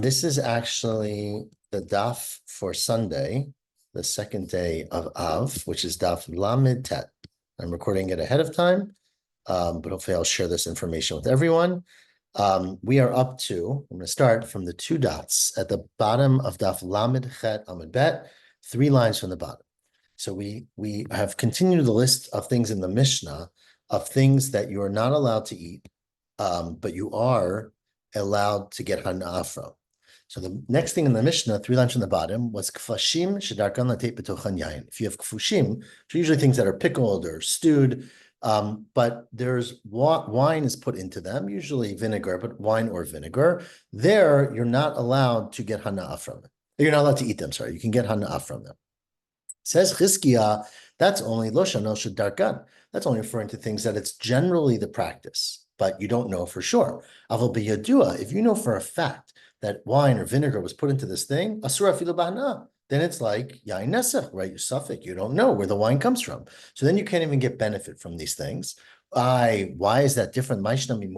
This is actually the daf for Sunday, the second day of Av, which is daf Lamed Tet. I'm recording it ahead of time, but hopefully I'll share this information with everyone. We are up to, I'm going to start from the two dots at the bottom of daf Lamed Chet Amud Bet, 3 lines from the bottom. So we have continued the list of things in the Mishnah of things that you are not allowed to eat, but you are allowed to get hana'ah from. So the next thing in the Mishnah, 3 lines from the bottom, was kfashim shedarkan lateit betochan yain. If you have kfushim, which are usually things that are pickled or stewed, but there's wine is put into them, usually vinegar, but wine or vinegar. There, you're not allowed to get hana'ah from it. You're not allowed to eat them, sorry. You can get hana'ah from them. Says Chizkiah, that's only lo shanel shedarkan. That's only referring to things that it's generally the practice, but you don't know for sure. Aval biyadua, if you know for a fact that wine or vinegar was put into this thing, asura afilu b'hana, then it's like yain nesach, right? You suffix, you don't know where the wine comes from. So then you can't even get benefit from these things. Why is that different? Why is it different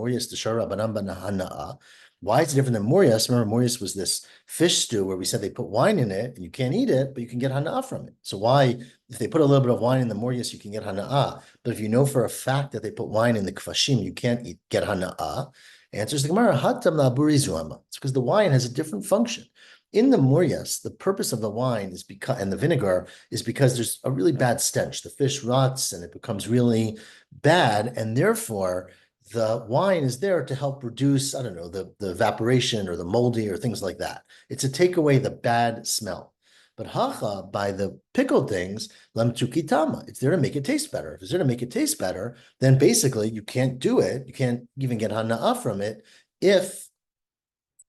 than Morias? Remember, Morias was this fish stew where we said they put wine in it and you can't eat it, but you can get hana'ah from it. So why, if they put a little bit of wine in the Morias, you can get hana'ah. But if you know for a fact that they put wine in the kfashim, you can't get hana'ah. Answers the Gemara, hatam la'aburi zuama. It's because the wine has a different function. In the Morias, the purpose of the wine is because, and the vinegar is because there's a really bad stench. The fish rots and it becomes really bad, and therefore the wine is there to help reduce, I don't know, the evaporation or the moldy or things like that. It's to take away the bad smell. But hacha, by the pickled things, lamtukitama, it's there to make it taste better. If it's there to make it taste better, then basically you can't do it. You can't even get hana'ah from it if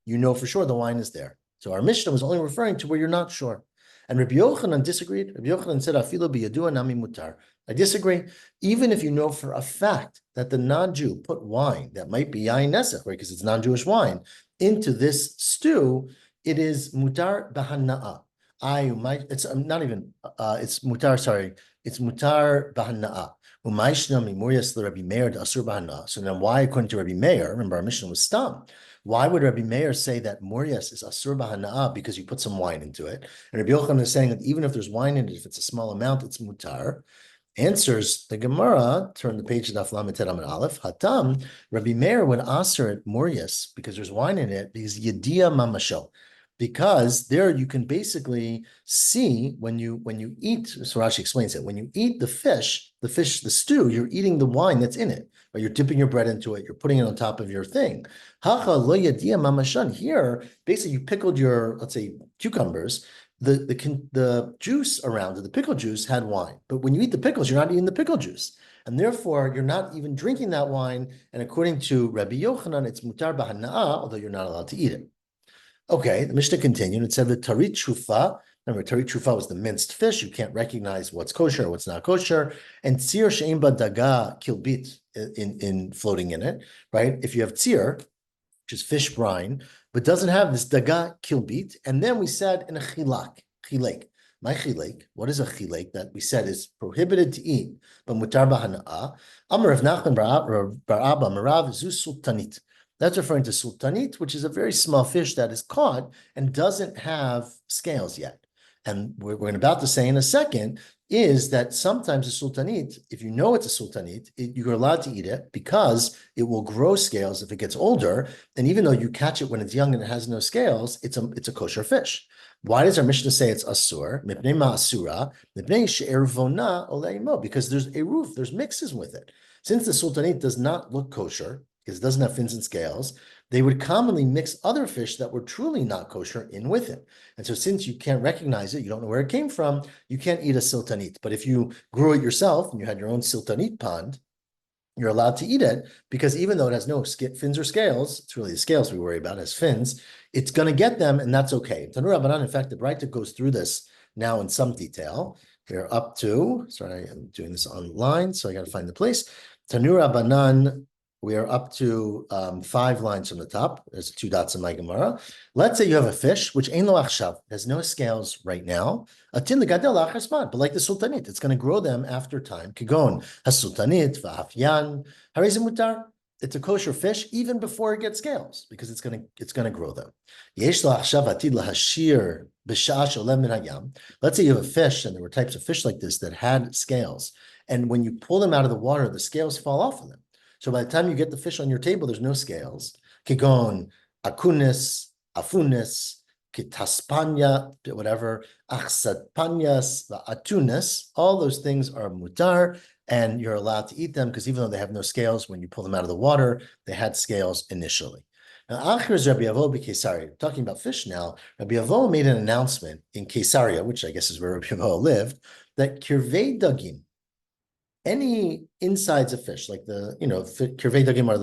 you know for sure the wine is there. So our Mishnah was only referring to where you're not sure. And Rabbi Yochanan disagreed. Rabbi Yochanan said, "Afilo biyadua nami mutar." I disagree. Even if you know for a fact that the non-Jew put wine that might be yain nesach, right, because it's non-Jewish wine, into this stew, it is mutar b'hana'ah. It's not even. It's mutar. Sorry, it's mutar b'hana'ah. So now, why, according to Rabbi Meir, remember our Mishnah was stam. Why would Rabbi Meir say that Morias is asur b'hana'ah because you put some wine into it? And Rabbi Yochanan is saying that even if there's wine in it, if it's a small amount, it's mutar. Answers the Gemara, turn the page to Daf Lamed Tet Amud Aleph. Hatam, Rabbi Meir would asur it Morias because there's wine in it because yedia mamasho. Because there you can basically see when you eat, so Rashi explains it, when you eat the stew, you're eating the wine that's in it, or you're dipping your bread into it, you're putting it on top of your thing. Hacha lo yadia mamashan. Here, basically you pickled your, let's say, cucumbers, the juice around it, the pickle juice had wine. But when you eat the pickles, you're not eating the pickle juice. And therefore, you're not even drinking that wine. And according to Rabbi Yochanan, it's mutar b'hana'ah, although you're not allowed to eat it. Okay, the Mishnah continued. It said the tarit trufa. Remember, tarit trufa was the minced fish. You can't recognize what's kosher or what's not kosher. And tzir she'ein ba daga kilbit in floating in it, right? If you have tzir, which is fish brine, but doesn't have this daga kilbit, and then we said in a chilek. My chilek, what is a chilek that we said is prohibited to eat, but mutar b'hana'ah? Amar Rav Nachman bar Abba Merav zu sultanit. That's referring to sultanit, which is a very small fish that is caught and doesn't have scales yet. And we're about to say in a second is that sometimes a sultanit, if you know it's a sultanit, you're allowed to eat it because it will grow scales if it gets older. And even though you catch it when it's young and it has no scales, it's a kosher fish. Why does our Mishnah say it's asur? Mipnei ma'asura, mipnei she'ervona oleimo, because there's a roof, there's mixes with it. Since the sultanit does not look kosher, because it doesn't have fins and scales, they would commonly mix other fish that were truly not kosher in with it. And so since you can't recognize it, you don't know where it came from, you can't eat a siltanit. But if you grew it yourself and you had your own siltanit pond, you're allowed to eat it because even though it has no fins or scales, it's really the scales we worry about, it has fins, it's going to get them and that's okay. Tanur Rabbanan, in fact, the Braita goes through this now in some detail. We're up to, sorry, I'm doing this online, so I got to find the place. Tanur Rabbanan, we are up to 5 lines from the top. There's 2 dots in my Gemara. Let's say you have a fish, which ein lo achshav, has no scales right now. Atin legadel achar zman, but like the sultanit, it's going to grow them after time. Kigon, has-sultanit, v'afyan, harizim mutar. it's a kosher fish even before it gets scales because it's gonna grow them. Let's say you have a fish, and there were types of fish like this that had scales, and when you pull them out of the water, the scales fall off of them. So by the time you get the fish on your table, there's no scales. Kigon, akunis, afunis, kitaspanya, whatever, achsatpanyas, atunis, all those things are mutar, and you're allowed to eat them because even though they have no scales, when you pull them out of the water, they had scales initially. Now, Rabbi Avodah Caesarea, talking about fish now, Rabbi Avodah made an announcement in Caesarea, which I guess is where Rabbi Avodah lived, that kirvei dagim, any insides of fish, like kirvei dagim are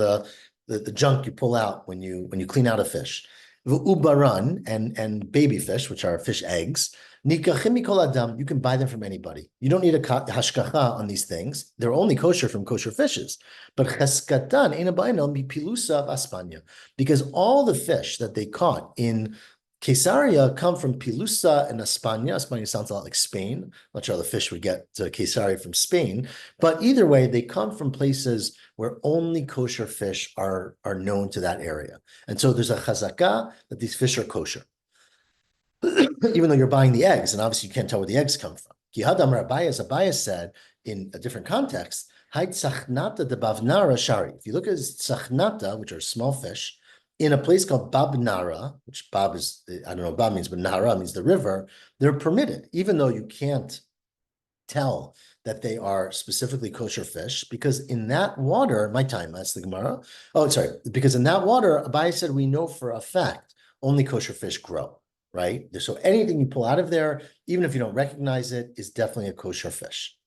the junk you pull out when you clean out a fish. Ubaran and baby fish, which are fish eggs, nikachim mikol adam, you can buy them from anybody. You don't need a hashkacha on these things. They're only kosher from kosher fishes. But cheskatan einabainel mipilusa aspanya, because all the fish that they caught in Caesarea come from Pilusa and España. España sounds a lot like Spain. I'm not sure how the fish would get to Caesarea from Spain, but either way, they come from places where only kosher fish are known to that area. And so there's a chazakah that these fish are kosher, even though you're buying the eggs, and obviously you can't tell where the eggs come from. Abayas said in a different context, if you look at zachnata, which are small fish, in a place called Bab Nara, which Bab is, I don't know what Bab means, but Nara means the river, they're permitted, even though you can't tell that they are specifically kosher fish, because in that water, my time, that's the Gemara. Oh, sorry, because in that water, Abai said, we know for a fact, only kosher fish grow, right? So anything you pull out of there, even if you don't recognize it, is definitely a kosher fish.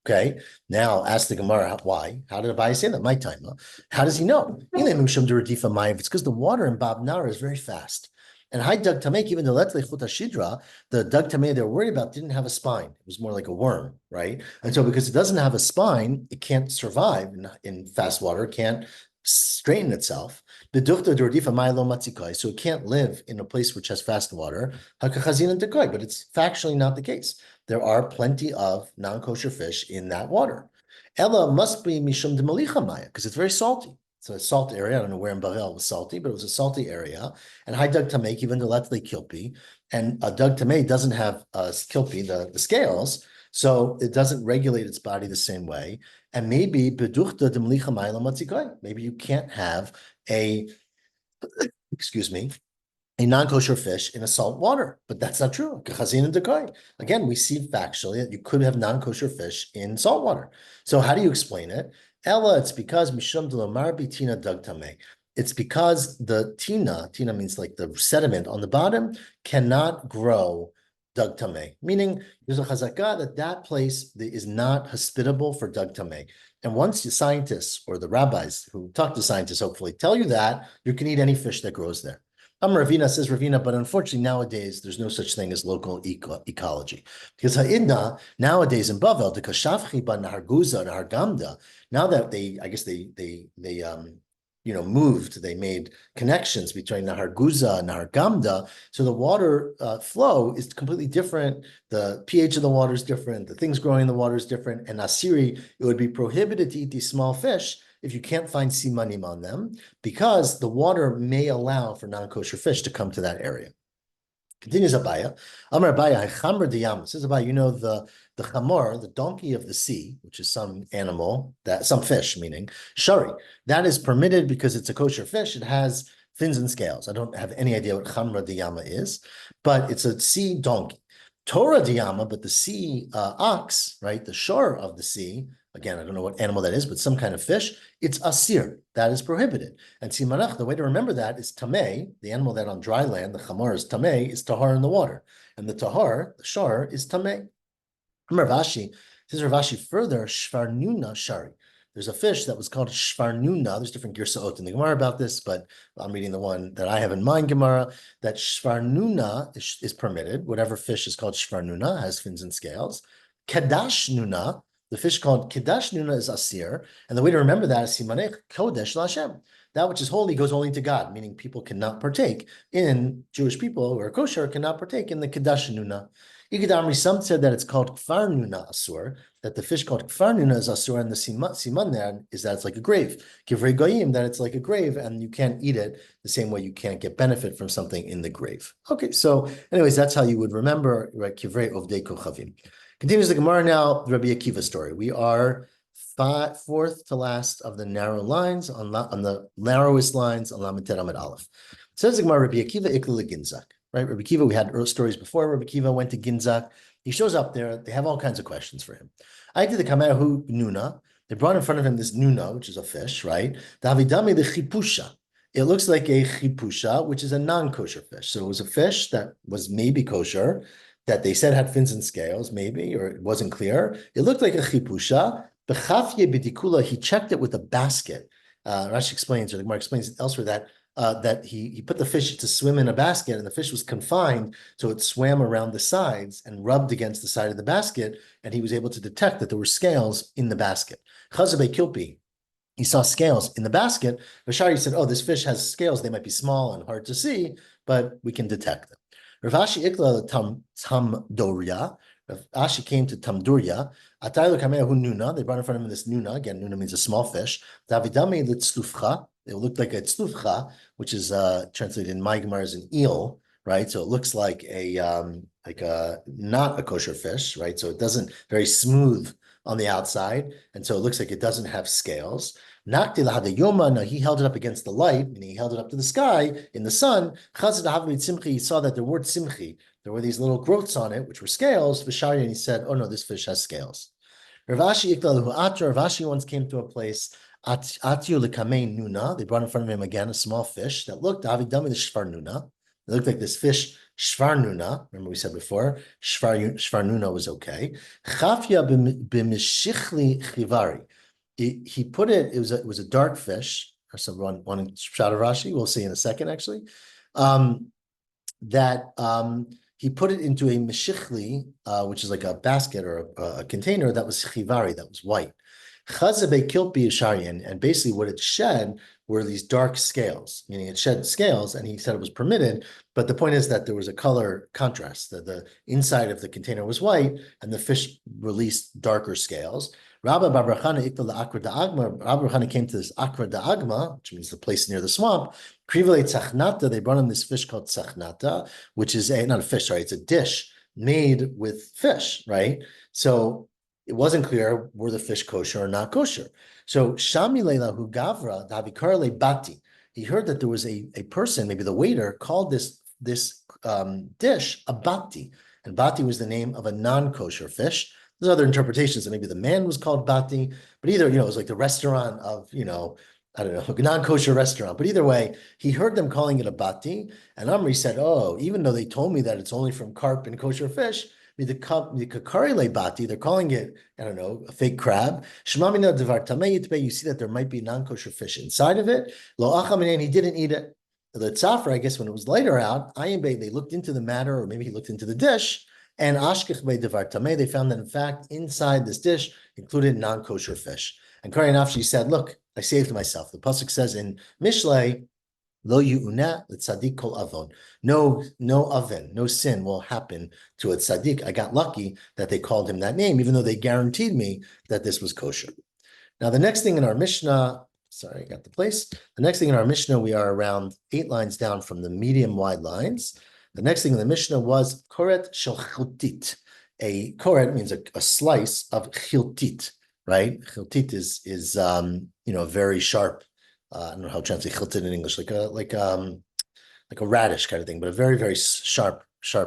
Okay, now ask the Gemara why. How did Abai say that? My time. Huh? How does he know? It's because the water in Bab Nara is very fast. And Hai Dag Tamek, even the Letle Chut Shidra, the Dag Tamek they were worried about didn't have a spine. It was more like a worm, right? And so because it doesn't have a spine, it can't survive in fast water, it can't straighten itself. So it can't live in a place which has fast water. But it's factually not the case. There are plenty of non-kosher fish in that water. Ella must be mishum de malicha maya, because it's very salty. So a salt area. I don't know where in Bahel it was salty, but it was a salty area. And high Doug Tamek, even the Letley Kilpi, and Doug Tamek doesn't have Kilpi, the scales, so it doesn't regulate its body the same way. And maybe beduchta de malicha maya matzikai. Maybe you can't have a non-kosher fish in a salt water, but that's not true. Again, we see factually that you could have non-kosher fish in salt water. So how do you explain it? Ella, it's because mishum delamar bitina dag tameh. It's because the tina means like the sediment on the bottom, cannot grow dag tameh. Meaning there's a chazakah that place is not hospitable for dag tameh. And once the scientists or the rabbis who talk to scientists hopefully tell you that, you can eat any fish that grows there. Ravina says Ravina, but unfortunately nowadays there's no such thing as local ecology. Because ha'idna nowadays in Bavel, the kashafchi ba naharguza and nahargamda, now that they moved, they made connections between naharguza and nahargamda, so the water flow is completely different. The pH of the water is different. The things growing in the water is different. And asiri, it would be prohibited to eat these small fish if you can't find simanim on them, because the water may allow for non-kosher fish to come to that area. Continues Abaya. Amar Abaya, Chamar diyam. Says Abaya, the chamor, the donkey of the sea, which is some animal, some fish, meaning shari, that is permitted because it's a kosher fish. It has fins and scales. I don't have any idea what chamra diyama is, but it's a sea donkey. Torah diyama, but the sea ox, right, the shore of the sea, again, I don't know what animal that is, but some kind of fish, it's asir, that is prohibited. And simanach, the way to remember that is tameh, the animal that on dry land, the chamor is tameh, is tahar in the water. And the tahar, the shar, is tameh. Rashi, says Rashi further, shvarnuna shari. There's a fish that was called shvarnuna. There's different girsaot in the Gemara about this, but I'm reading the one that I have in mind, Gemara, that shvarnuna is permitted. Whatever fish is called shvarnuna, has fins and scales. Kadash nuna, the fish called Kiddush Nuna is Asir, and the way to remember that is Simanech Kodesh Lashem. that which is holy goes only to God, meaning people cannot partake in, Jewish people who are kosher cannot partake in the Kedash Nuna. Ikadamri, some said that it's called Kfar Nuna Asur, that the fish called Kfar Nuna is Asur, and the siman there is that it's like a grave. Kivrei Goyim, that it's like a grave, and you can't eat it the same way you can't get benefit from something in the grave. Okay, so anyways, that's how you would remember, right? Kivrei Ovdei Kochavim. Continues the Gemara now, the Rabbi Akiva story. We are fourth to last of the narrow lines on the narrowest lines on Lamed Tet Amud Aleph. It says the Gemara, Rabbi Akiva ikla leGinzak. Right, Rabbi Akiva, we had stories before. Rabbi Akiva went to Ginzak. He shows up there. They have all kinds of questions for him. I did the Kamehu Nuna. They brought in front of him this Nuna, which is a fish, right? Davidami the Chipusha. It looks like a Chipusha, which is a non-kosher fish. So it was a fish that was maybe kosher, that they said had fins and scales, maybe, or it wasn't clear. It looked like a Chipusha. Bechafye b'dikula, he checked it with a basket. Rashi explains, or the Gemara explains elsewhere that he put the fish to swim in a basket, and the fish was confined, so it swam around the sides and rubbed against the side of the basket, and he was able to detect that there were scales in the basket. Chazabe Kilpi, he saw scales in the basket. Vashari said, oh, this fish has scales. They might be small and hard to see, but we can detect them. Rav Ashi ikla Tamdoria. Rav Ashi came to Tamduria. Ataylo kamehu Nuna. They brought in front of him this Nuna. Again, Nuna means a small fish. Davidame litzlufcha. It looked like a tzlufcha, which is translated in my Gemara as an eel, right? So it looks like not a kosher fish, right? So it doesn't very smooth on the outside, and so it looks like it doesn't have scales. Nakti lahadayoma. Now he held it up against the light, meaning he held it up to the sky in the sun. He saw that the word simchi, there were these little growths on it, which were scales. Vishari, and he said, "Oh no, this fish has scales." Rav Ashi once came to a place. Atiu lekamein nuna. They brought in front of him again a small fish that looked avidami the shvar nuna. It looked like this fish shvar nuna. Remember we said before shvar nuna was okay. Chafya b'mishichli chivari. He put it. It was a dark fish. Or some one shot of Rashi. We'll see in a second actually. He put it into a meshichli, which is like a basket or a container that was chivari, that was white. Chazabe kilpi sharian, and basically what it shed were these dark scales, meaning it shed scales, and he said it was permitted, but the point is that there was a color contrast, that the inside of the container was white, and the fish released darker scales. Rabbi Babrachana came to this Akra Da'agma, which means the place near the swamp. Krivale Tzachnata, they brought him this fish called Tzachnata, which is not a fish, sorry, it's a dish made with fish, right? So it wasn't clear were the fish kosher or not kosher. So Shami Hu Gavra Davikarle Bati. He heard that there was a person, maybe the waiter, called this dish a bati, and bati was the name of a non-kosher fish. There's other interpretations that maybe the man was called bati, but either it was like the restaurant of I don't know, a non-kosher restaurant. But either way, he heard them calling it a bati, and Amri said, "Oh, even though they told me that it's only from carp and kosher fish, the kakari bati, they're calling it, I don't know, a fake crab. Shmamina devar tamei. You see that there might be non-kosher fish inside of it. Lo achamin, he didn't eat it. The tzafra, I guess, when it was later out, they looked into the matter, or maybe he looked into the dish, and ashkech be devar tamei, they found that in fact inside this dish included non-kosher fish. And Kari Nafshi said, "Look, I saved myself." The pasuk says in Mishlei, Lo yu'una l'tzadik kol avon. No oven, no sin will happen to a tzaddik. I got lucky that they called him that name, even though they guaranteed me that this was kosher. Now, the next thing in our Mishnah, sorry, I got the place. The next thing in our Mishnah, we are around 8 lines down from the medium wide lines. The next thing in the Mishnah was koret shel chiltit. A koret means a slice of chiltit, right? Chiltit is very sharp. I don't know how to translate chiltit in English, like a radish kind of thing, but a very, very sharp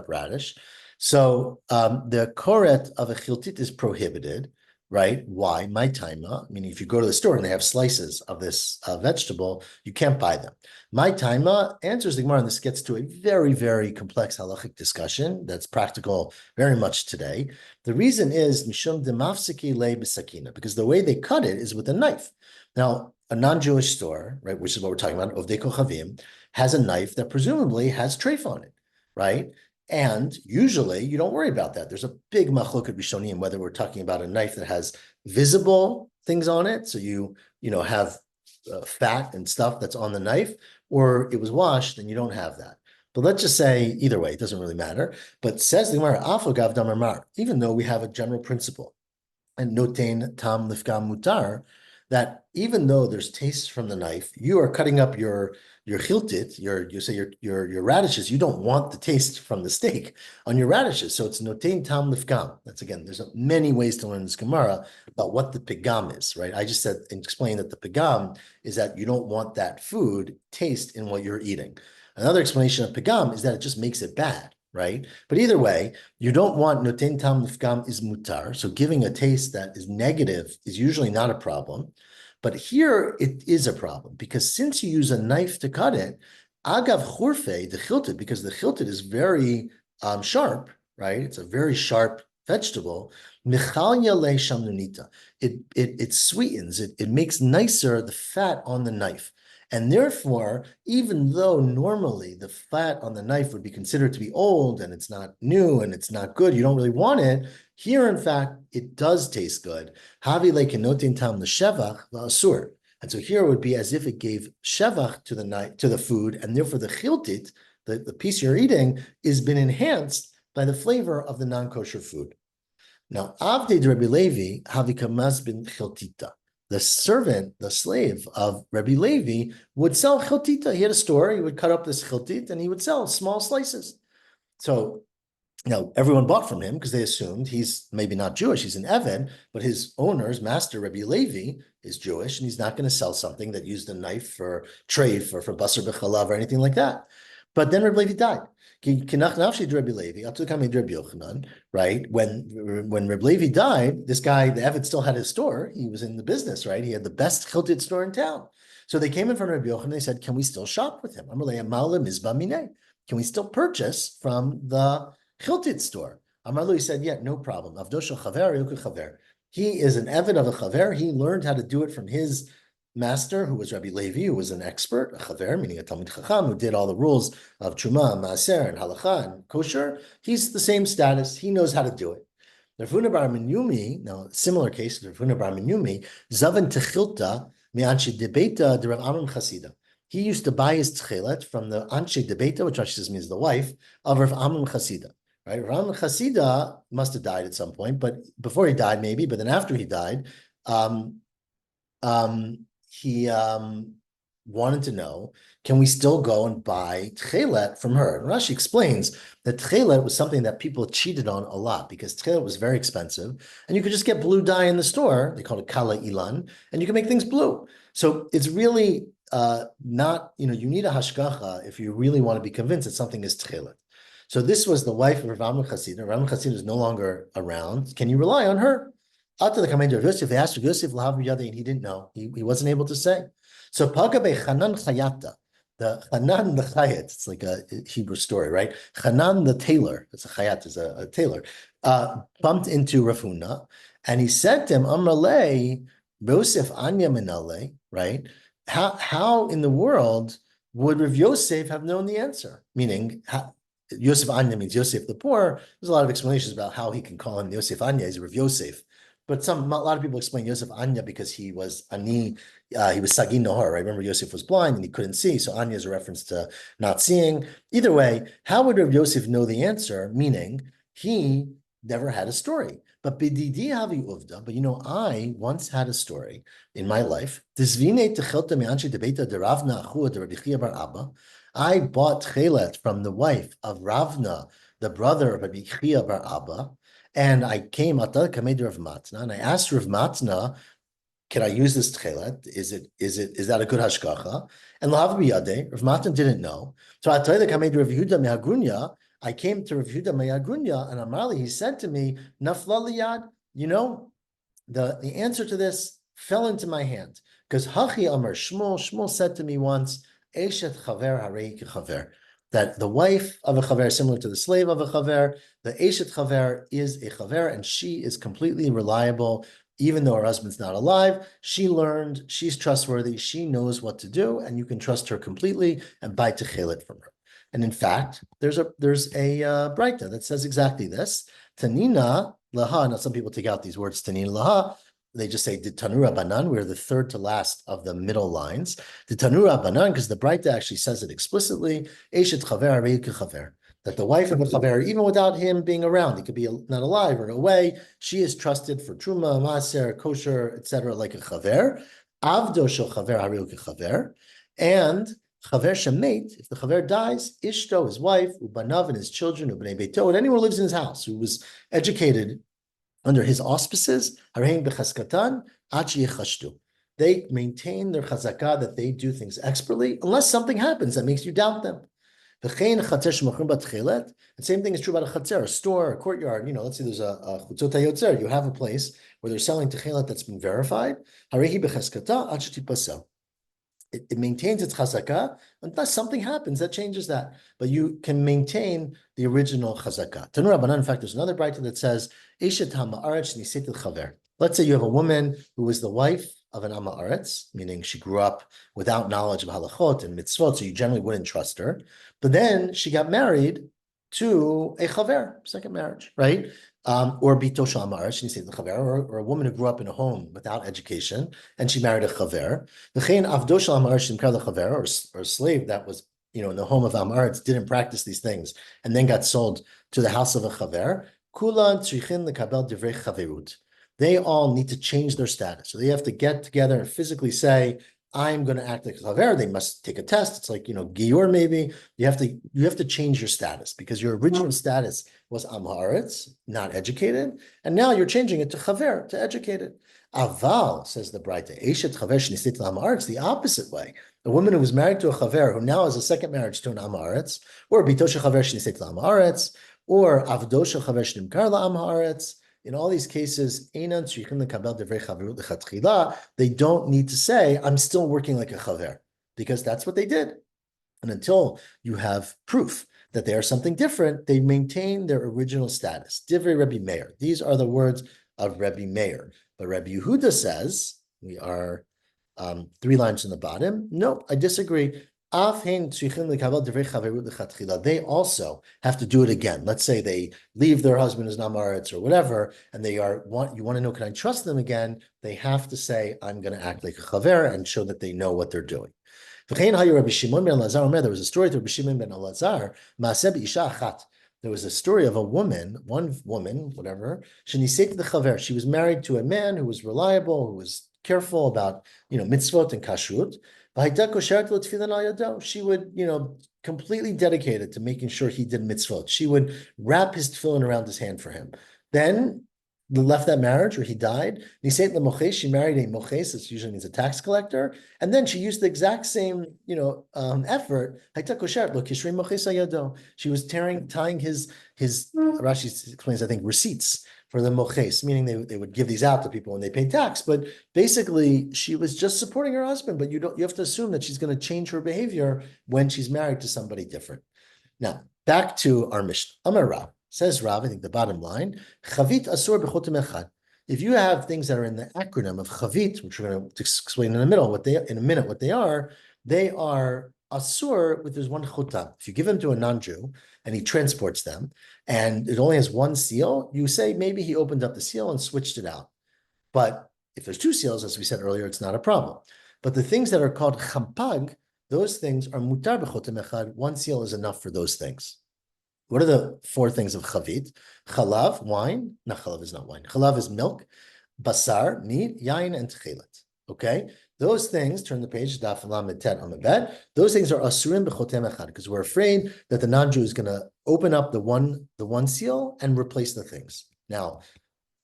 radish. So the koret of a chiltit is prohibited, right? Why? My taima, meaning if you go to the store and they have slices of this vegetable, you can't buy them. My taima answers the Gemara, and this gets to a very, very complex halachic discussion that's practical very much today. The reason is mishum demafsiki le b'sakina, because the way they cut it is with a knife. Now, a non-Jewish store, right, which is what we're talking about, Ovdei Kochavim, has a knife that presumably has treif on it, right? And usually you don't worry about that. There's a big machloket rishonim whether we're talking about a knife that has visible things on it, so you have fat and stuff that's on the knife, or it was washed, then you don't have that. But let's just say either way, it doesn't really matter. But says the Gemara, Afogav damar mar, even though we have a general principle and notain tam lifgam mutar, that even though there's taste from the knife, you are cutting up your chiltit, your radishes. You don't want the taste from the steak on your radishes, so it's notain tam lifgam. That's again, there's many ways to learn this Gemara about what the pigam is, right? I just said and explained that the pigam is that you don't want that food taste in what you're eating. Another explanation of pigam is that it just makes it bad, right? But either way, you don't want noten tam nifgam is mutar. So giving a taste that is negative is usually not a problem. But here it is a problem because since you use a knife to cut it, agav churfe, the chilted, because the chilted is very sharp, right? It's a very sharp vegetable. Michalya le shamnunita. It sweetens, it makes nicer the fat on the knife. And therefore, even though normally the fat on the knife would be considered to be old and it's not new and it's not good, you don't really want it, here, in fact, it does taste good. Havi lekenotin tam l'shevach v'asur. And so here it would be as if it gave shevach to the knife, to the food, and therefore the chiltit, the piece you're eating, is been enhanced by the flavor of the non-kosher food. Now, Avdei Rabbi Levi havi kamaz bin chiltita. The servant, the slave of Rabbi Levi, would sell chiltita. He had a store, he would cut up this chiltit, and he would sell small slices. So, everyone bought from him because they assumed he's maybe not Jewish, he's an Eved, but his owner's master, Rabbi Levi, is Jewish, and he's not going to sell something that used a knife for treif or for basar b'chalav or anything like that. But then Rabbi Levi died. Right? When Reb Levi died, this guy, the Eved, still had his store. He was in the business, right? He had the best chiltit store in town. So they came in front of Rabbi Yochanan and they said, can we still shop with him? Can we still purchase from the chiltit store? He said, yeah, no problem. He is an Eved of a chaver. He learned how to do it from his master, who was Rabbi Levi, who was an expert, a chaver, meaning a Talmid Chacham, who did all the rules of Truma, Maaser, and Halacha, and Kosher. He's the same status. He knows how to do it. Rav Huna bar Minyumi, now similar case, Rav Huna bar Minyumi, Zavan Techilta, Mi'anshi Debeta, de Rav Amram Chasida. He used to buy his tchelet from the Anshe Debeta, which Rashi says means the wife, of Rav Amram Chasida. Right? Rav Amram Chasida must have died at some point, but before he died, maybe, but then after he died, he wanted to know, can we still go and buy tchelet from her? And Rashi explains that tchelet was something that people cheated on a lot because tchelet was very expensive, and you could just get blue dye in the store. They called it kala ilan, and you can make things blue. So it's really not, you need a hashgacha if you really want to be convinced that something is tchelet. So this was the wife of Rav Amram Chasida. Rav Amram Chasida is no longer around. Can you rely on her? After the command of Yosef, they asked Yosef and he didn't know. He wasn't able to say. So Pagabe Chanan Chayata, the Chanan the Chayat, it's like a Hebrew story, right? Chanan the tailor, it's a Chayat, is a tailor, bumped into Rav Huna, and he said to him, Amrale, Yosef Anya Minale, right? How in the world would Rav Yosef have known the answer? Meaning, Yosef Anya means Yosef the poor. There's a lot of explanations about how he can call him Yosef Anya, he's Rav Yosef. But a lot of people explain Yosef Anya because he was Ani, he was Sagi Nohar, right? Remember, Yosef was blind and he couldn't see, so Anya is a reference to not seeing. Either way, how would Rav Yosef know the answer? Meaning, he never had a story. But Bididi Havi Uvda, but I once had a story in my life. I bought chelet from the wife of Ravna, the brother of Rabbi Chia bar Abba, and I came at the Kamed Rav Matna, and I asked Rav Matna, can I use this tchelet? Is that a good hashgacha? And Lahav biyadeh, Rav Matna didn't know. So I tell you the Kamed Rav Yehuda me'agrunya. I came to Rav Yehuda me'agrunya, and Amrali, he said to me, Nafla liyad, the answer to this fell into my hand. Because Hachi Amar Shmuel said to me once, Eshet chaver harei chaver, that the wife of a chaver, similar to the slave of a chaver, the Eshet chaver is a chaver, and she is completely reliable, even though her husband's not alive. She learned, she's trustworthy, she knows what to do, and you can trust her completely and buy techelet from her. And in fact, there's a braita that says exactly this. Tanina laha. Now some people take out these words. Tanina laha. they just say the Tanura Banan. We're the third to last of the middle lines. The Tanura Banan, because the Braita actually says it explicitly, Eshet Chaver Arei Chaver, that the wife of a Chaver, even without him being around, he could be not alive or away, she is trusted for Truma, Maser, Kosher, etc., like a Chaver. Avdo Shel Chaver Arei Chaver, and Chaver Shemet, if the Chaver dies, Ishto, his wife, Ubanav, and his children, Ubnei Beito, and anyone who lives in his house, who was educated under his auspices, they maintain their chazakah that they do things expertly, unless something happens that makes you doubt them. The same thing is true about a chatzer, a store, a courtyard. Let's say there's a chutzot hayotzer. You have a place where they're selling techelet that's been verified. It maintains its chazakah unless something happens that changes that. But you can maintain the original chazakah. Tanur Rabbanan, in fact, there's another braita that says, Eshet ha'ma'aretz nisit chaver. Let's say you have a woman who is the wife of an Ama'aretz, meaning she grew up without knowledge of halachot and mitzvot, so you generally wouldn't trust her. But then she got married to a chaver, second marriage, right? Or bito shel Ama'aretz, nisit chaver, or a woman who grew up in a home without education, and she married a chaver. V'chein avdo shel Ama'aretz nimkar lechaver, or a slave that was in the home of Amaretz, didn't practice these things, and then got sold to the house of a chaver. Kulan tzrichin lekabel divrei chaverut. They all need to change their status. So they have to get together and physically say, I'm going to act like a chaver. They must take a test. It's like, gior maybe. You have to change your status because your original status was Amharetz, not educated. And now you're changing it to chaver, to educated. Aval, says the Braita, Eshet chaver shnisit l'Amharetz, the opposite way. A woman who was married to a chaver who now has a second marriage to an Amharetz, or bitosha chaver shnisit l'Amharetz, or avdosha chaver shnimkar l'Amharetz. In all these cases, they don't need to say, I'm still working like a chaver, because that's what they did. And until you have proof that they are something different, they maintain their original status. Divrei Rebbe Meir. These are the words of Rebbe Meir. But Rebbe Yehuda says, we are 3 lines in the bottom. No, I disagree. They also have to do it again. Let's say they leave their husband as Namaretz or whatever, and you want to know, can I trust them again? They have to say, I'm going to act like a chaver and show that they know what they're doing. There was a story to Rabbi Shimon ben Elazar. There was a story of one woman, whatever. She was married to a man who was reliable, who was careful about mitzvot and kashrut. She would, completely dedicated to making sure he did mitzvot. She would wrap his tefillin around his hand for him. Then left that marriage, or he died. She married a moches, that usually means a tax collector, and then she used the exact same, effort. She was tying his Rashi explains, I think, receipts for the moches, meaning they would give these out to people when they paid tax. But basically, she was just supporting her husband. But you have to assume that she's going to change her behavior when she's married to somebody different. Now, back to our Mishnah. Amar Rav, says Rav, I think the bottom line, Chavit asur b'chotem echad. If you have things that are in the acronym of Chavit, which we're going to explain in a minute what they are asur, but there's one chotam. If you give them to a non-Jew and he transports them, and it only has one seal, you say maybe he opened up the seal and switched it out. But if there's 2 seals, as we said earlier, it's not a problem. But the things that are called champag, those things are mutar b'chotem echad. 1 seal is enough for those things. What are the 4 things of chavit? Chalav, wine. No, chalav is not wine. Chalav is milk. Basar, meat. Yain, and techelet. Okay? Those things, turn the page, daf lamed tet on the bed. Those things are asurim b'chotem echad, because we're afraid that the non-Jew is going to open up the one seal and replace the things. Now,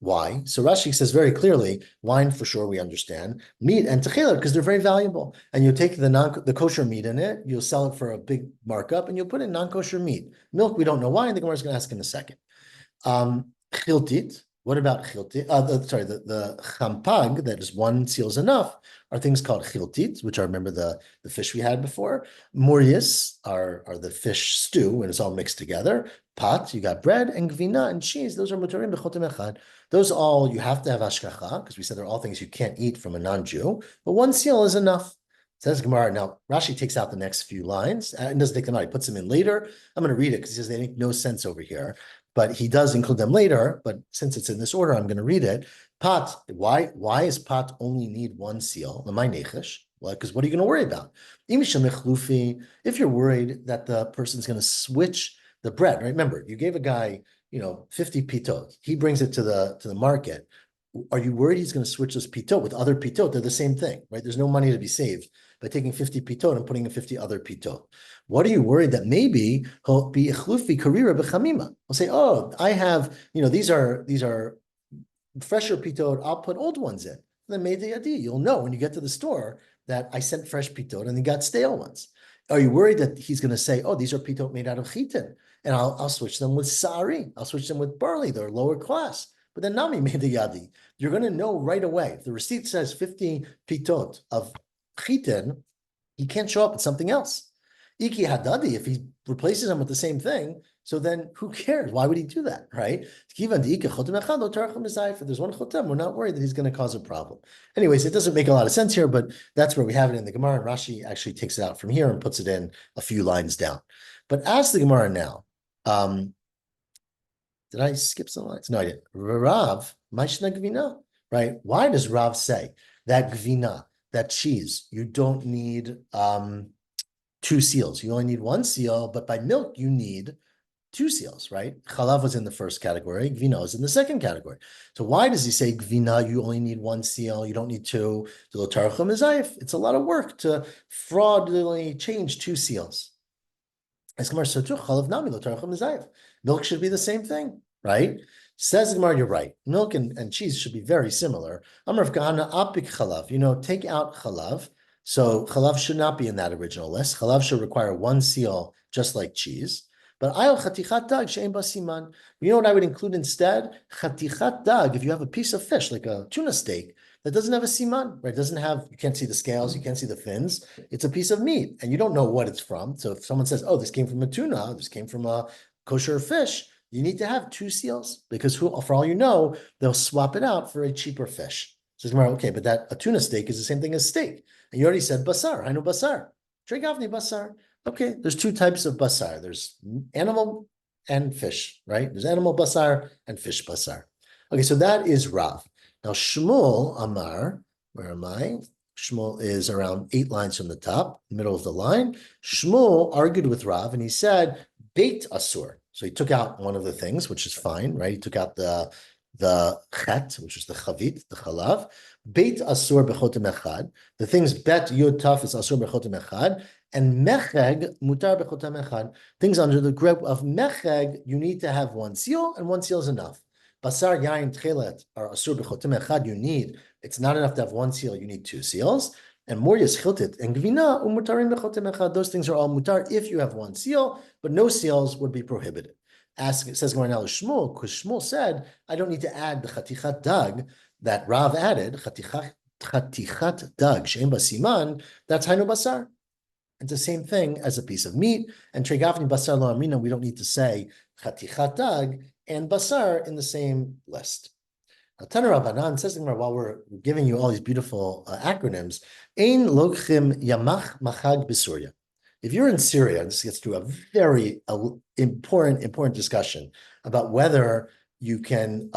why? So Rashi says very clearly, wine for sure we understand, meat and techelet because they're very valuable. And you take the kosher meat in it, you'll sell it for a big markup, and you'll put in non-kosher meat. Milk, we don't know why, and the Gemara is going to ask in a second. Chiltit, what about chiltit? The champag, that is 1 seal is enough, are things called chiltit, which are, remember the fish we had before. Murias are the fish stew, when it's all mixed together. Pat, you got bread, and gvina and cheese. Those are mutarim b'chotem echad. Those all, you have to have hashgacha, because we said they're all things you can't eat from a non-Jew, but 1 seal is enough. Says Gemara. Now, Rashi takes out the next few lines and doesn't take them out. He puts them in later. I'm going to read it because he says they make no sense over here. But he does include them later. But since it's in this order, I'm going to read it. Pot, why is pot only need one seal? Well, because what are you going to worry about? If you're worried that the person's going to switch the bread, right? Remember, you gave a guy, 50 pitot. He brings it to the market. Are you worried he's going to switch those pitot with other pitot? They're the same thing, right? There's no money to be saved by taking 50 pitot and putting in 50 other pitot. What are you worried that maybe he'll be ichlufi karira b'chamima? He'll say, oh, I have, these are fresher pitot, I'll put old ones in. Then made the idea. You'll know when you get to the store that I sent fresh pitot and they got stale ones. Are you worried that he's going to say, oh, these are pitot made out of chitin, and I'll switch them with sari. I'll switch them with barley. They're lower class. But then Nami made the yadi. You're going to know right away. If the receipt says 50 pitot of chitin, he can't show up with something else. Iki hadadi, if he replaces them with the same thing, so then who cares? Why would he do that, right? If there's one chotem, we're not worried that he's going to cause a problem. Anyways, it doesn't make a lot of sense here, but that's where we have it in the Gemara. And Rashi actually takes it out from here and puts it in a few lines down. But ask the Gemara now. Did I skip some lines? No, I didn't. Rav, Maishna Gvina, right? Why does Rav say that Gvina, that cheese, you don't need two seals? You only need one seal, but by milk, you need two seals, right? Chalav was in the first category. Gvina is in the second category. So why does he say Gvina, you only need one seal, you don't need two? It's a lot of work to fraudulently change two seals. Milk should be the same thing, right? Says Gemara, you're right. Milk and cheese should be very similar. Amar Kahana apik chalav. Take out chalav. So chalav should not be in that original list. Chalav should require one seal, just like cheese. But ayal chatichat dag she'en basiman. You know what I would include instead? Chatichat dag. If you have a piece of fish, like a tuna steak, that doesn't have a siman, right? You can't see the scales, you can't see the fins. It's a piece of meat, and you don't know what it's from. So if someone says, oh, this came from a tuna, this came from a kosher fish, you need to have two seals, because for all you know, they'll swap it out for a cheaper fish. So tomorrow, okay, but a tuna steak is the same thing as steak. And you already said basar, I know basar. Tregavni basar. Okay, there's two types of basar. There's animal and fish, right? There's animal basar and fish basar. Okay, so that is Rav. Now, Shmuel Amar, where am I? Shmuel is around 8 lines from the top, middle of the line. Shmuel argued with Rav, and he said, Beit Asur. So he took out one of the things, which is fine, right? He took out the chet, which is the chavit, the chalav. Beit Asur bechotem echad. The things bet yud taf is Asur bechotem echad. And mecheg mutar bechotem echad. Things under the grip of mecheg, you need to have one seal, and one seal is enough. Basar, yain, tchelet are asur bechotem echad. It's not enough to have one seal, you need two seals. And morias chiltit and gvina umutarim bechotem echad. Those things are all mutar if you have one seal, but no seals would be prohibited. It says going now to Shmuel, because Shmuel said, I don't need to add the chatichat dag that Rav added, chatichat dag, she'en basiman, that's hainu basar. It's the same thing as a piece of meat. And tregavni basar lo amrina, we don't need to say chatichat dag and basar in the same list. Now, Tana Rabbanan says, while we're giving you all these beautiful acronyms, ein lokchim yamach machag b'Surya. If you're in Syria, this gets to a very important discussion about whether you can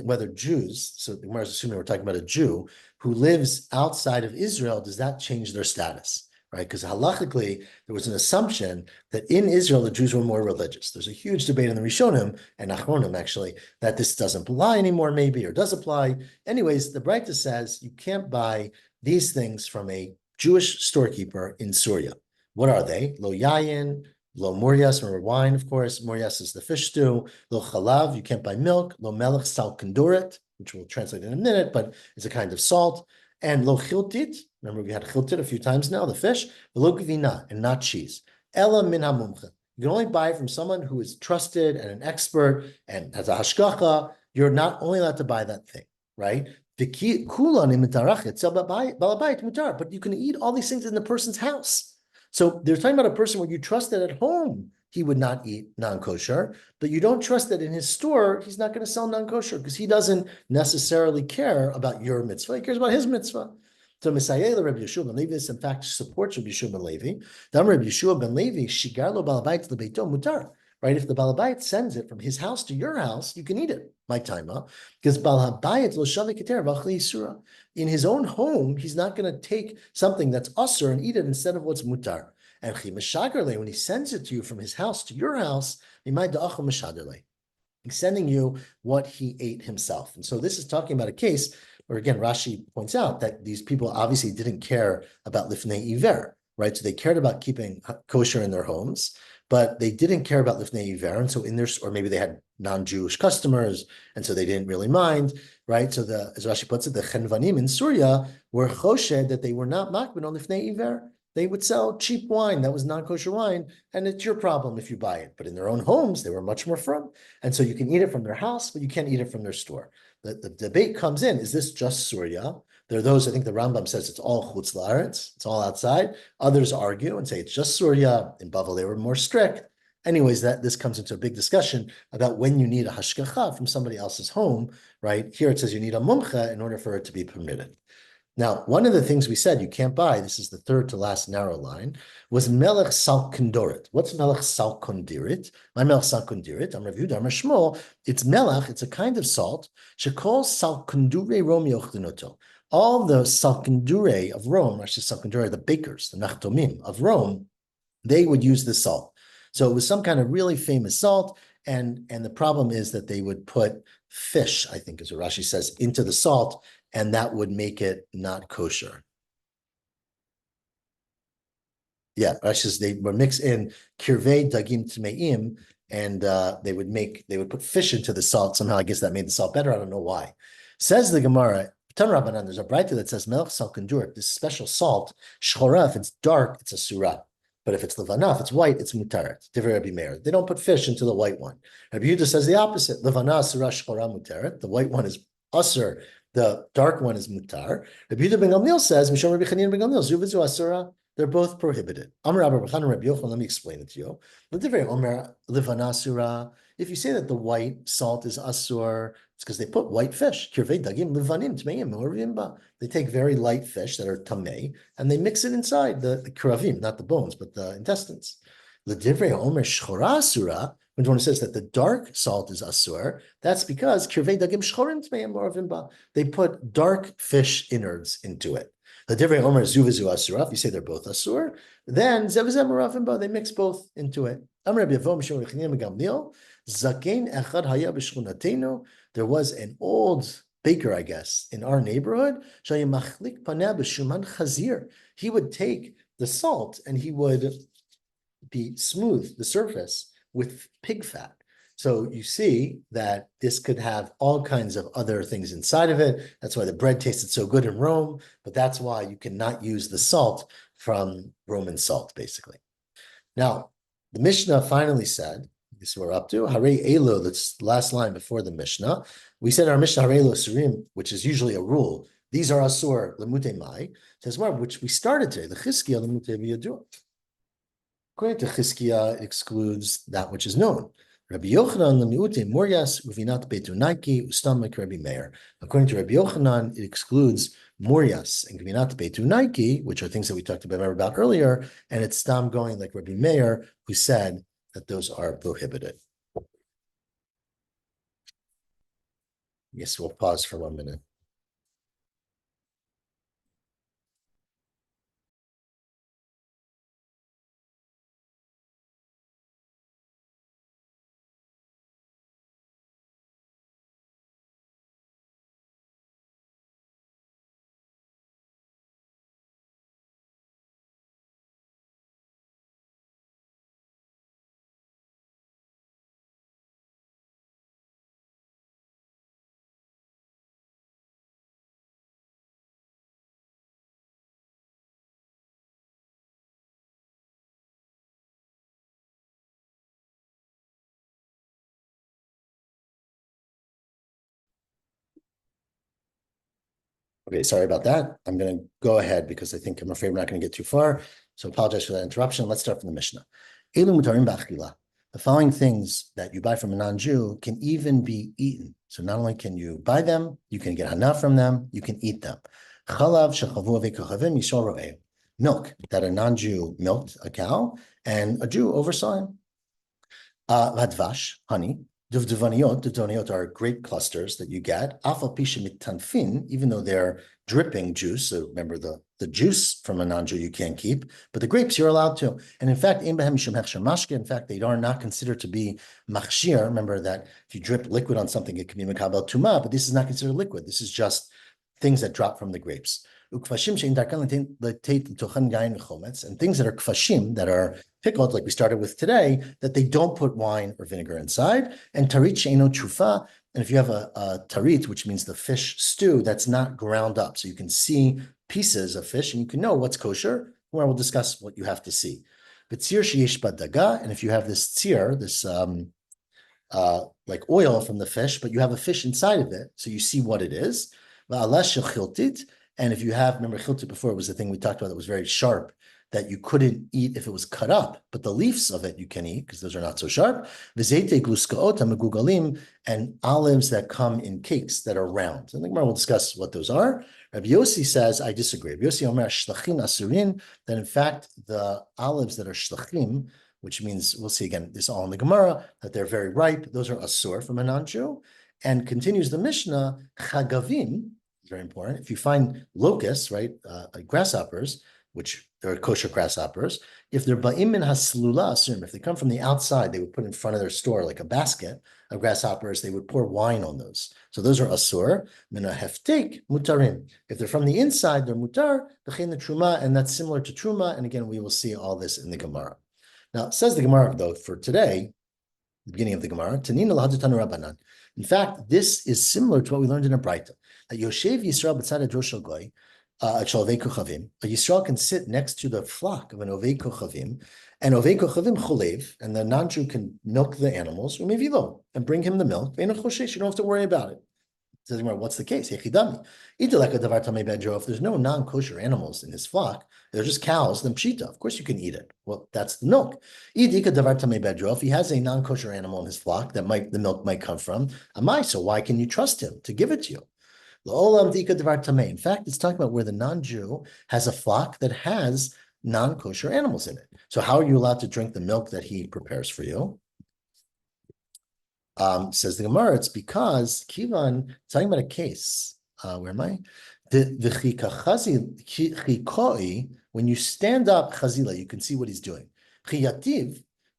whether Jews, so the Gemara is assuming we're talking about a Jew who lives outside of Israel, does that change their status, right? Because halachically, there was an assumption that in Israel, the Jews were more religious. There's a huge debate in the Rishonim and Achronim, actually, that this doesn't apply anymore, maybe, or does apply. Anyways, the Breita says you can't buy these things from a Jewish storekeeper in Syria. What are they? Lo yayin, lo murias, remember wine, of course. Murias is the fish stew. Lo chalav, you can't buy milk. Lo melech sal kanduret, which we'll translate in a minute, but it's a kind of salt. And lo chiltit, remember we had chiltit a few times now, the fish. Lo gvina, and not cheese. Ela min hamumcha. You can only buy from someone who is trusted and an expert and has a hashgacha. You're not only allowed to buy that thing, right? But you can eat all these things in the person's house. So they're talking about a person where you trust that at home he would not eat non-kosher, but you don't trust that in his store he's not going to sell non-kosher because he doesn't necessarily care about your mitzvah. He cares about his mitzvah. So Misayela Rabbi Yeshua ben Levi, this in fact supports Rabbi Yeshua ben Levi. Dam Rabbi Yeshua ben Levi, Shigar lo balabait lebeito mutar. Right? If the balabait sends it from his house to your house, you can eat it. My time up. Because balabait lo shavik keter v'achli yisura. In his own home, he's not going to take something that's usur and eat it instead of what's mutar. And when he sends it to you from his house to your house, he's sending you what he ate himself. And so this is talking about a case where, again, Rashi points out that these people obviously didn't care about lifnei iver, right? So they cared about keeping kosher in their homes, but they didn't care about lifnei iver. And so or maybe they had non-Jewish customers, and so they didn't really mind, right? So as Rashi puts it, the chenvanim in Syria were choshed that they were not makbid on lifnei iver. They would sell cheap wine that was non-kosher wine, and it's your problem if you buy it. But in their own homes, they were much more from. And so you can eat it from their house, but you can't eat it from their store. The debate comes in, is this just Surya? There are those, I think the Rambam says it's all chutz la'aretz, it's all outside. Others argue and say it's just Surya. In Bavel, they were more strict. Anyways, this comes into a big discussion about when you need a hashgacha from somebody else's home, right? Here it says you need a mumcha in order for it to be permitted. Now, one of the things we said you can't buy, this is the third to last narrow line, was melech salkundorit. What's melech salkundirit? My melech salkundirit, I'm reviewed, I'm Shmuel. It's melech, it's a kind of salt, shekol salkundure Rome yochlinuto. All the salkundure of Rome, actually salkundure, the bakers, the nachtomim of Rome, they would use this salt. So it was some kind of really famous salt, and the problem is that they would put fish, I think, as Rashi says, into the salt, and that would make it not kosher. Yeah, Rashi says they would mix in kirvei dagim tmeim, and they would put fish into the salt. Somehow, I guess that made the salt better. I don't know why. Says the Gemara, Tan Rabbanan, there's a brayta that says melech salkundur, this special salt, shchora, if it's dark, it's a surah. But if it's levana, if it's white, it's mutaret. Divrei Rabbi Meir. They don't put fish into the white one. Rabbi Yehuda says the opposite. Levana, surah, shchora, mutaret. The white one is usur. The dark one is mutar. Rabbi Yehuda ben Gamliel says, Mishom Rabbi Chanina ben Gamliel, zuvizu asura. They're both prohibited. Amar Rabbi B'chan Rabbi Yochanan. Let me explain it to you. L'divrei Omer levana surah. If you say that the white salt is asur, it's because they put white fish. Kirvei dagim levanim tmeim morvimba. They take very light fish that are tamei and they mix it inside the kiravim, not the bones, but the intestines. L'divrei Omer shchora surah. When one says that the dark salt is asur, that's because kirvei dagim shchorim tmeim morvimba. They put dark fish innards into it. The divrei Omer zuvizu asura. If you say they're both asur, then zevizem moravimba. They mix both into it. Amar Rabbi Yavo Mishum Rechinim Gamliel. Zakein echad haya b'shchunatenu. There was an old baker, I guess, in our neighborhood. Shayimachlik paneh b'shuman chazir. He would take the salt and he would be smooth the surface with pig fat. So you see that this could have all kinds of other things inside of it. That's why the bread tasted so good in Rome, but that's why you cannot use the salt from Roman salt, basically. Now, the Mishnah finally said, this is what we're up to, Hare Elo, that's the last line before the Mishnah. We said in our Mishnah, Hare Elo Surim, which is usually a rule. These are Asur Lemute Mai, says, well, which we started today, the Chizkiya Lemute V'Yadua. According to Chizkiya, it excludes that which is known. Rabbi Yochanan lemiute morias uvinat betunaiki ustamak Rabbi Meir. According to Rabbi Yochanan, it excludes morias and gvinat betunaiki, which are things that we talked about earlier, and it's stam going like Rabbi Meir, who said that those are prohibited. Yes, we'll pause for 1 minute. Okay, sorry about that. I'm going to go ahead because I'm afraid we're not going to get too far. So apologize for that interruption. Let's start from the Mishnah. The following things that you buy from a non-Jew can even be eaten. So not only can you buy them, you can get hana from them, you can eat them. Chalav shechavu v'kochavim Yisrael ro'eh. Milk that a non-Jew milked a cow, and a Jew oversaw him. Vadvash, honey. Duvduvaniot are grape clusters that you get. Afal pisha mitanfin, even though they're dripping juice. So remember, the juice from a non-Jew you can't keep, but the grapes you're allowed to. And in fact, in fact, they are not considered to be machshir. Remember that if you drip liquid on something, it can be mekabel tuma, but this is not considered liquid. This is just things that drop from the grapes. And things that are kfashim, that are pickled, like we started with today, that they don't put wine or vinegar inside. And tarit she'eno trufa, and if you have a tarit, which means the fish stew, that's not ground up, so you can see pieces of fish and you can know what's kosher, where we'll discuss what you have to see. But tzir sheyesh badaga, and if you have this tzir, this like oil from the fish, but you have a fish inside of it, so you see what it is. And if you have, remember, chiltit before, it was the thing we talked about that was very sharp, that you couldn't eat if it was cut up, but the leaves of it you can eat because those are not so sharp. And olives that come in cakes that are round. I think we'll discuss what those are. Rabbi Yossi says, I disagree. Rabbi Yossi omer shlachim asurin, that in fact the olives that are shlachim, which means, we'll see again, this is all in the Gemara, that they're very ripe, those are asur from a non-Jew. And continues the Mishnah, chagavim, very important. If you find locusts, right, grasshoppers, which are kosher grasshoppers, if they're ba'im min haslula asurim, if they come from the outside, they would put in front of their store like a basket of grasshoppers, they would pour wine on those. So those are asur, min heftek mutarim. If they're from the inside, they're mutar, b'chein the truma, and that's similar to truma. And again, we will see all this in the Gemara. Now, says the Gemara, though, for today, the beginning of the Gemara, Tanina lahadutanu rabbanan. In fact, this is similar to what we learned in a Braita. That Yoshev Yisrael b'tzad droshel goy, a Yisrael can sit next to the flock of an ovei kochavim, and ovei kochavim cholev, and the non-Jew can milk the animals, and bring him the milk. You don't have to worry about it. Says, what's the case? If there's no non-kosher animals in his flock, they're just cows, then pshita. Of course you can eat it. Well, that's the milk. If he has a non-kosher animal in his flock that the milk might come from, so why can you trust him to give it to you? In fact, it's talking about where the non-Jew has a flock that has non-kosher animals in it. So how are you allowed to drink the milk that he prepares for you? Says the Gemara, it's because Kivan, talking about a case. Where am I? When you stand up, chazila, you can see what he's doing.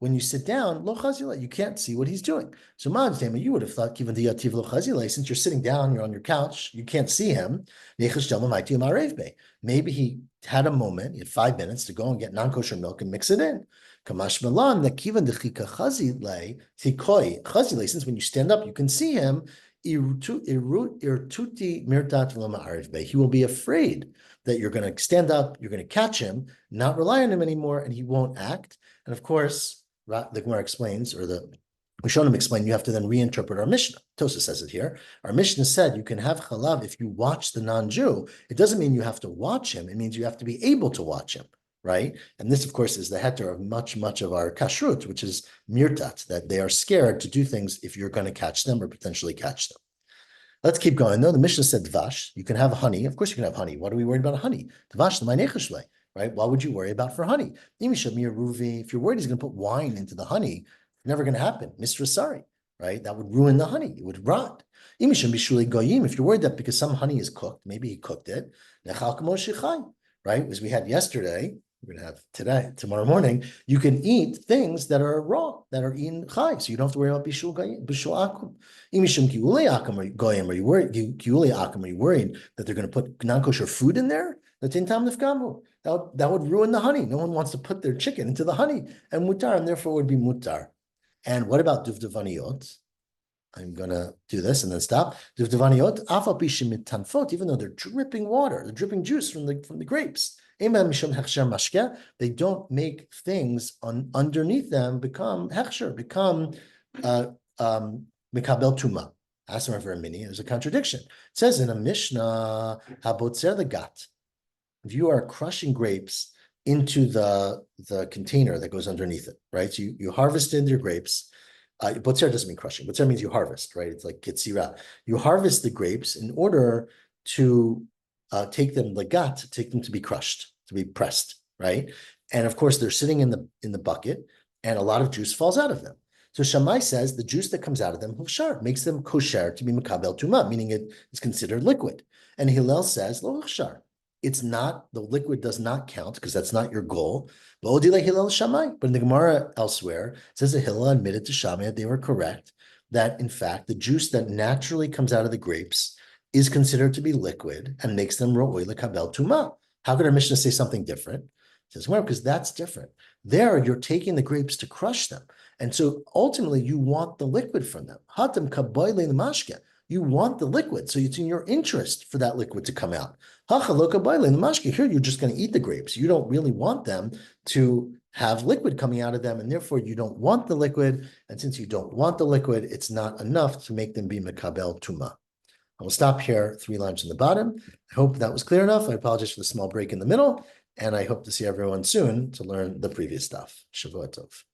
When you sit down, lo chazila, you can't see what he's doing. So you would have thought, Kivan diyativ lo chazila, since you're sitting down, you're on your couch, you can't see him. Maybe he had a moment, he had 5 minutes to go and get non-kosher milk and mix it in. Kamash Milan, that Kivan dechika chazile, since when you stand up, you can see him. He will be afraid that you're going to stand up, you're going to catch him, not rely on him anymore, and he won't act. And of course, the Gemara explains, or the Rishonim explain, you have to then reinterpret our Mishnah. Tosa says it here. Our Mishnah said you can have chalav if you watch the non-Jew. It doesn't mean you have to watch him. It means you have to be able to watch him, right? And this, of course, is the heter of much of our kashrut, which is mirtat, that they are scared to do things if you're going to catch them or potentially catch them. Let's keep going. No, the Mishnah said dvash. You can have honey. Of course you can have honey. What are we worried about honey? Dvash, the right? What would you worry about for honey? If you're worried he's going to put wine into the honey, never going to happen. Mr. Sari, right? That would ruin the honey. It would rot. If you're worried that because some honey is cooked, maybe he cooked it, right? As we had yesterday, we're going to have today, tomorrow morning, you can eat things that are raw, that are eaten chai, so you don't have to worry about bishul akum. Are you worried that they're going to put non-kosher food in there? That would ruin the honey. No one wants to put their chicken into the honey, and mutar, and therefore would be mutar. And what about duvduvaniot? I'm going to do this and then stop. Duvduvaniot, afal pishim tanfot, even though they're dripping water, they're dripping juice from the grapes. They don't make things underneath them become hechsher, become mikabel tuma. Ask them for a mini. There's a contradiction. It says in a Mishnah, habotzer the gat. If you are crushing grapes into the container that goes underneath it, right? So you harvested your grapes. Botzer doesn't mean crushing. Botzer means you harvest, right? It's like kitzira. You harvest the grapes in order to take them legat, take them to be crushed, to be pressed, right? And of course, they're sitting in the bucket, and a lot of juice falls out of them. So Shammai says the juice that comes out of them hushar, makes them kosher to be makabel tuma, meaning it is considered liquid. And Hillel says lo hushar. It's not, the liquid does not count because that's not your goal. But in the Gemara elsewhere, it says that Hillel admitted to Shammai that they were correct, that in fact, the juice that naturally comes out of the grapes is considered to be liquid and makes them ro'oi lekabel tuma. How could our Mishnah say something different? It says, well, because that's different. There, you're taking the grapes to crush them. And so ultimately, you want the liquid from them. Hatam kaboyle mashke. You want the liquid. So it's in your interest for that liquid to come out. Here, you're just going to eat the grapes. You don't really want them to have liquid coming out of them, and therefore you don't want the liquid. And since you don't want the liquid, it's not enough to make them be mekabel tuma. I will stop here, 3 lines in the bottom. I hope that was clear enough. I apologize for the small break in the middle, and I hope to see everyone soon to learn the previous stuff. Shavua tov.